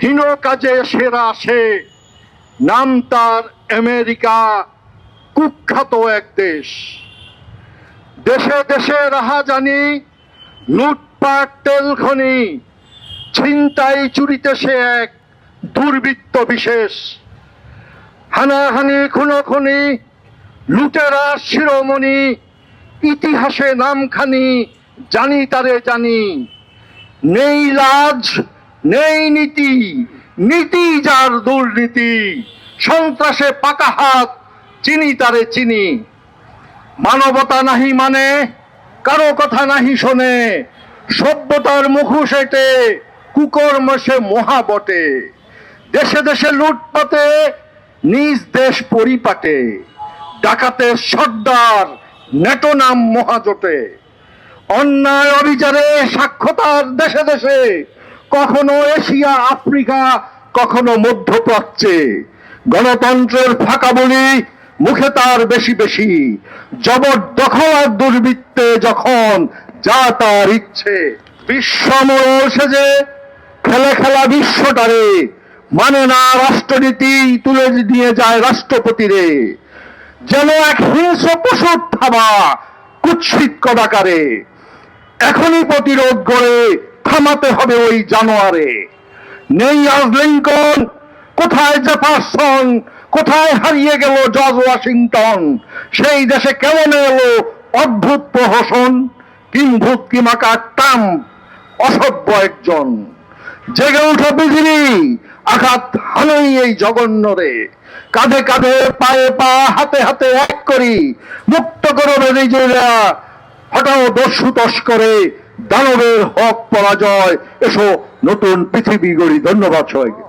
হীন কাজে সেরা সে, নাম তার আমেরিকা, কুখ্যাত এক দেশ। দেশে দেশে রাহাজানি, লুটপাট, তেল খনি, ছিনতাই চুরিতে সে এক দুর্বৃত্ত বিশেষ। হানাহানি, খুনোখুনি, লুটেরা শিরোমণি, ইতিহাসে নামখানি, জানি তারে জানি। নেই লাজ, নেই নীতি, নীতি যার দুর্নীতি, সন্ত্রাসে পাকা হাত, চিনি তারে চিনি। মানবতা নাহি মানে, কারো কথা নাহি শোনে, সভ্যতার মুখোশ এঁটে কুকর্ম সে মহাবটে। দেশে দেশে লুটপাটে, নিজ দেশ পরিপাটে, ডাকাতের সর্দার, নেটো নাম মহাজোটে। অন্যায় অবিচারে সাক্ষরতার দেশে দেশে, কখনো এশিয়া আফ্রিকা, কখনো মধ্যপ্রাচ্যে। গণতন্ত্রের ফাঁকা বলি, মুখে তার বেশি বেশি, জবরদখল আর দুর্বৃত্তে যখন যা তার ইচ্ছে। বিশ্বমোড়ল সেজে খেলে খেলা বিশ্বটারে, মানে না রাষ্ট্রনীতি, তুলে নিয়ে যায় রাষ্ট্রপতিরে। যেন এক হিংস্র পশুর থাবা, কুৎসিত কদাকারে। এখনই প্রতিরোধ গড়ে থামাতে হবে ওই জানোয়ারে। নেই আজ লিঙ্কন, কোথায় জেফারসন, কোথায় হারিয়ে গেল জর্জ ওয়াশিংটন। সেই দেশে কেমন এলো অদ্ভুত প্রহসন, কিম্ভূত কিমাকা ট্রাম্প, অসভ্য একজন। জেগে উঠো পৃথিবী, আঘাত হানই এই জঘন্যরে। কাঁধে কাঁধে, পায়ে পা, হাতে হাতে এক করি, মুক্ত করো নিজেরা, হটাও দস্যু তস্করে, দানবের হক পরাজয়। এসো নতুন পৃথিবী গড়ি। ধন্যবাদ সবাইকে।